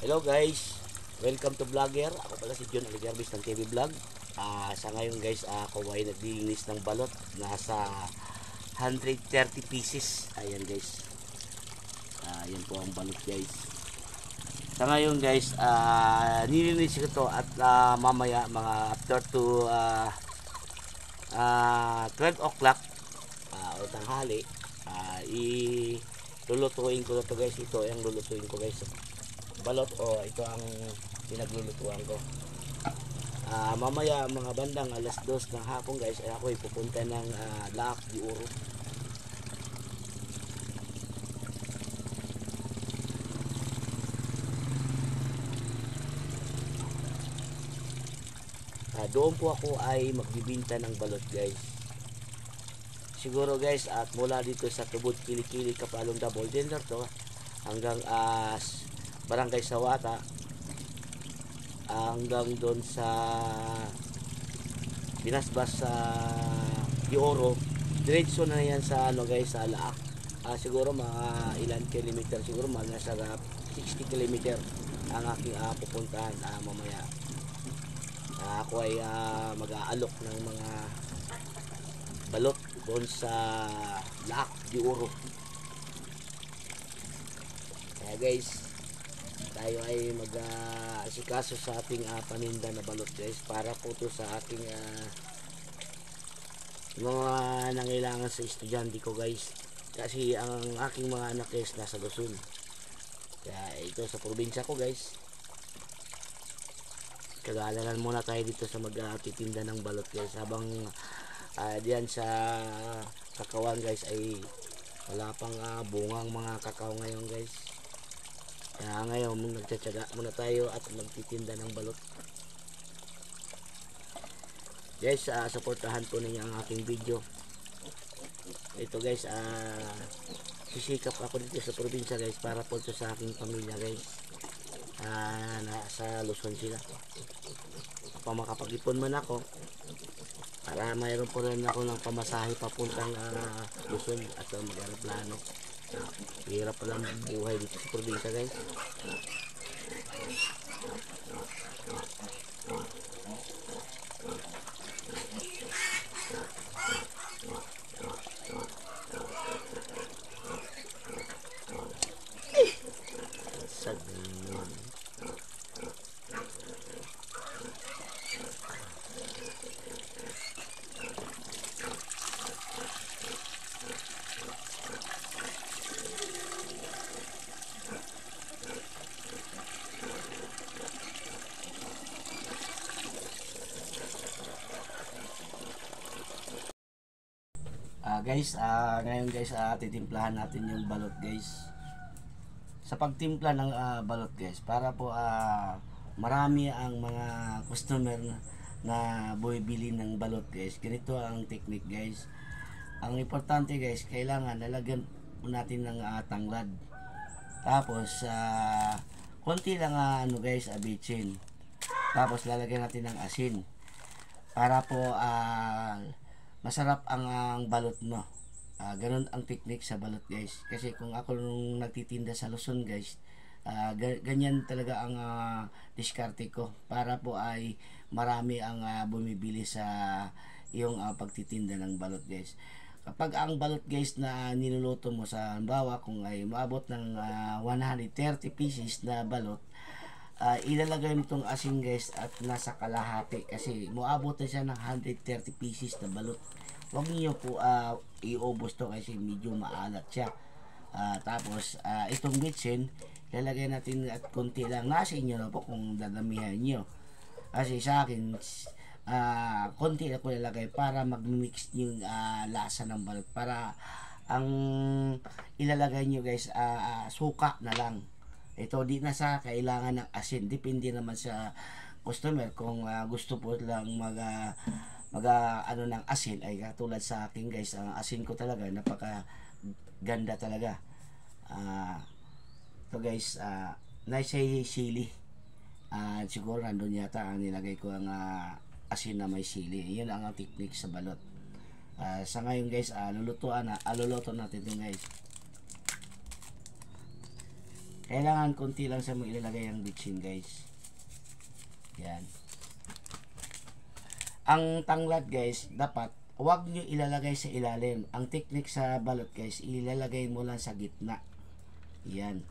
Hello guys, welcome to Vlogger. Ako pala si John Aligarbis ng TV Vlog. Sa ngayon guys, ako ay naglilinis ng balot. Nasa 130 pieces. Ayan guys. Yan po ang balot guys. Sa ngayon guys, nililinis ko to at mamaya mga after to 12 o'clock o tanghali, lulutuin ko na to guys. Ito ang lulutuin ko guys. Balot ito ang pinaglulutuan ko. Mamaya mga bandang alas 2 ng hapon guys ay ako pupunta ng Laak di Oro. Doon po ako ay magbibinta ng balot guys. Siguro guys at mula dito sa Tubod Kilikili Kapalong Double Dinner to hanggang Barangay Sawata hanggang doon sa Binasbas sa Di Oro, diretso na yan sa guys sa Laak. Siguro mga ilan kilometer, siguro mga nasa 60 kilometer ang aking pupuntahan mamaya. Ako ay mag-aalok ng mga balot doon sa Laak Di Oro. Kaya guys, tayo ay mag-asikaso sa ating paninda na balot guys, para po to sa ating mga nangailangan sa estudyante ko guys, kasi ang aking mga anak guys nasa Luzon. Kaya ito sa probinsya ko guys, kagalalan muna tayo dito sa magtitinda ng balot guys, habang diyan sa kakawan guys ay wala pang bungang mga kakao ngayon guys. Kaya ngayon nagtsatsaga muna tayo at magtitinda ng balot guys. Supportahan po ninyo ang aking video. Ito guys, sisikap ako dito sa probinsya guys para po ito sa aking pamilya guys. Nasa Luzon sila, pa makapag-ipon man ako para mayroon po rin ako ng pamasahe papuntang Luzon at mag-aeroplano. Hirap pa lang buhay dito sa probinsya guys. Guys, ngayon guys, titimplahan natin yung balot guys. Sa pagtimpla ng balot guys, para po marami ang mga customer na bumibili ng balot guys, ganito ang technique guys. Ang importante guys, kailangan lalagyan natin ng tanglad, tapos konti lang guys, abitsin, tapos lalagyan natin ng asin para po masarap ang balot mo. Ganun ang technique sa balot guys. Kasi kung ako nung nagtitinda sa Luzon guys, ganyan talaga ang diskarte ko, para po ay marami ang bumibili sa iyong pagtitinda ng balot guys. Kapag ang balot guys na niluluto mo, sa halimbawa kung ay maabot ng 130 pieces na balot, ilalagay mo itong asin guys at nasa kalahati, kasi muabot na siya ng 130 pieces na balot. Huwag niyo po iubos to kasi medyo maalat siya. Tapos itong bitsin lalagay natin at konti lang, nasa inyo na po kung dadamihan nyo. Kasi sa akin konti na ko lalagay para mag-mix yung lasa ng balot, para ang ilalagay nyo guys suka na lang. Ito di na sa kailangan ng asin, depende naman sa customer kung gusto po lang ng asin, ay katulad sa akin guys, ang asin ko talaga napaka ganda talaga. Ito guys, nice sili, siguro nandun yata ang nilagay ko ang asin na may sili. Yun ang technique sa balot. Sa ngayon guys, luluto natin ito guys. Kailangan konti lang sa mo ilalagay ang bitchin guys. Yan. Ang tanglad guys, dapat huwag nyo ilalagay sa ilalim. Ang technique sa balot guys, ilalagay mo lang sa gitna. Yan.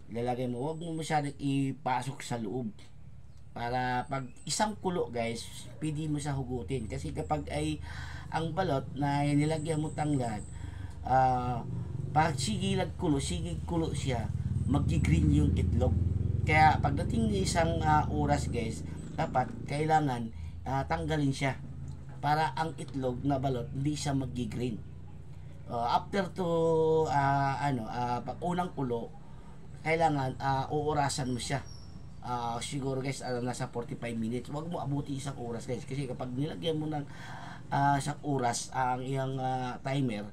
Ilalagay mo, huwag mo masyadong ipasok sa loob. Para pag isang kulo guys, pwede mo sa hugutin. Kasi kapag ay ang balot na nilagyan mo tanglad, pag sigig kulo siya, mag-green yung itlog. Kaya pagdating ng isang oras guys, dapat kailangan tanggalin siya para ang itlog na balot hindi siya mag-green. After to pag unang kulo, kailangan uurasan mo siya. Siguro guys nasa 45 minutes. Huwag mo abuti isang oras guys, kasi kapag nilagyan mo ng isang oras ang iyang timer,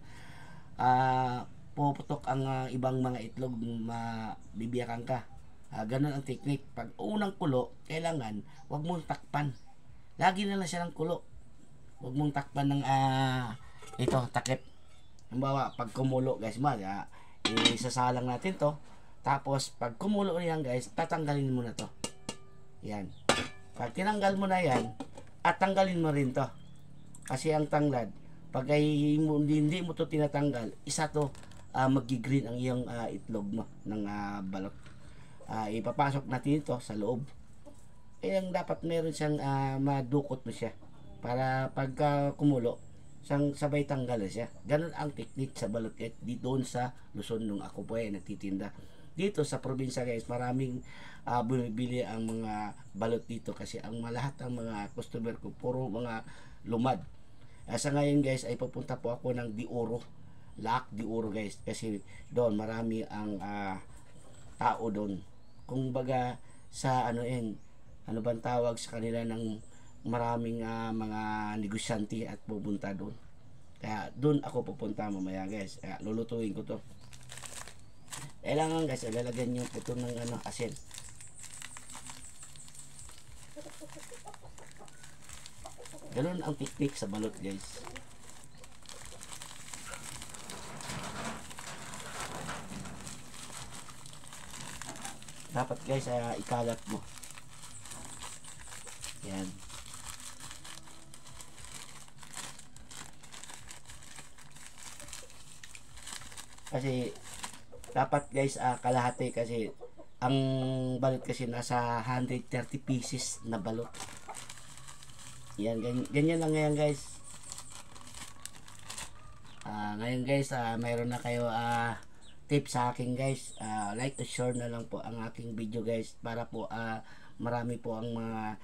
puputok ang ibang mga itlog, mabibiyakan ka. Ganun ang technique. Pag unang kulo, kailangan huwag mong takpan. Lagi na lang siya ng kulo. Huwag mong takpan ng ito, takip. Halimbawa, pag kumulo guys, isasalang natin to. Tapos, pag kumulo na yan guys, tatanggalin mo na to. Yan. Pag tinanggal mo na yan, at tanggalin mo rin to. Kasi ang tanglad, pag hindi mo to tinatanggal, isa to mag-green ang iyong itlog mo ng balot. Ipapasok natin ito sa loob. Ang dapat meron siyang madukot mo siya para pagka kumulo sabay tanggal na siya. Ganun ang technique sa balot dito sa Luzon nung ako po ay nagtitinda. Dito sa probinsya guys, maraming bumibili ang mga balot dito kasi ang lahat ng mga customer ko puro mga lumad. Sa ngayon guys ay pupunta po ako ng Dioro, Laak Dioro guys, kasi doon marami ang tao doon. Kung baga sa ano bang tawag sa kanila ng maraming mga negosyante at pupunta doon. Kaya doon ako pupunta mamaya guys. Kaya lulutuin ko to. Kailangan guys, lalagyan nyo ito ng asin. Ganun ang technique sa balot guys. Dapat guys ikalat mo. Yan. Kasi dapat guys kalahati, kasi ang balot kasi nasa 130 pieces na balot. Yan, ganyan lang ngayon guys. Ngayon guys mayroon na kayo tip sa akin guys. Like to share na lang po ang aking video guys, para po marami po ang mga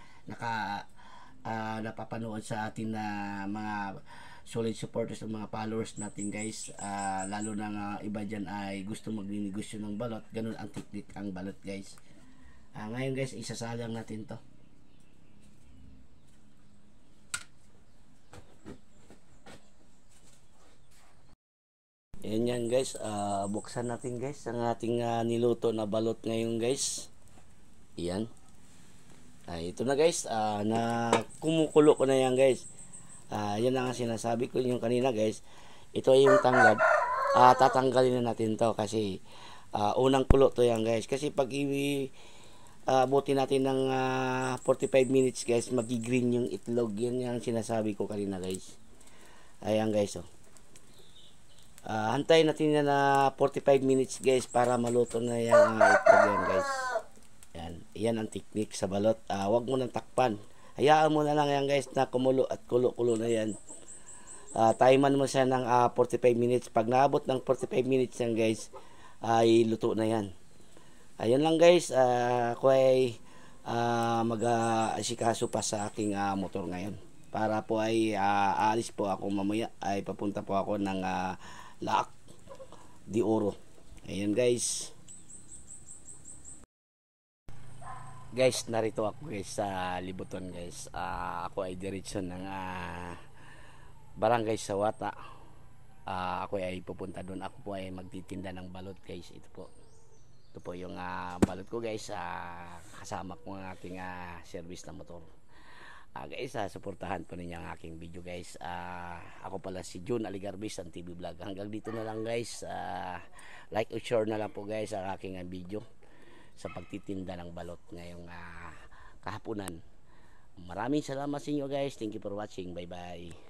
napapanood sa atin na mga solid supporters ng mga followers natin guys. Lalo na iba dyan ay gusto magninegosyo ng balot. Ganun ang technique ang balot guys. Ngayon guys, isasalang natin to. Ayan yan guys, buksan natin guys ang ating niluto na balot ngayon guys. Ayan. Ito na guys, na kumukulo ko na yan guys. Yan ang sinasabi ko yung kanina guys. Ito ay yung tanglad. Tatanggalin na natin to kasi unang kulo to yan guys. Kasi pag buti natin ng 45 minutes guys, magi-green yung itlog. Yan yung sinasabi ko kanina guys. Ayan guys hantayin natin na 45 minutes guys para maluto na yung itlog yan guys. Yan ang technique sa balot. Huwag mo nang takpan. Hayaan mo na lang yan guys na kumulo at kulo-kulo na yan. Timean mo siya ng 45 minutes. Pag naabot ng 45 minutes yan guys, ay luto na yan. Ayun lang guys. Ako ay mag-asikaso pa sa aking motor ngayon. Para po ay aalis po ako mamaya. Ay papunta po ako ng Laak Dioro. Ayan guys. Guys, narito ako guys sa Libuton guys. Ako ay diretso ng Barangay Sawata. Ako ay pupunta doon. Ako po ay magtitinda ng balot guys. Ito po yung balot ko guys. Kasama ko ang aking service na motor. Guys, suportahan po ninyo ang aking video guys. Ako pala si Jun Aligarbis ng TV Vlog. Hanggang dito na lang guys. Like or share na lang po guys ang aking video sa pagtitinda ng balot ngayong kahapunan. Maraming salamat sa inyo guys. Thank you for watching. Bye bye.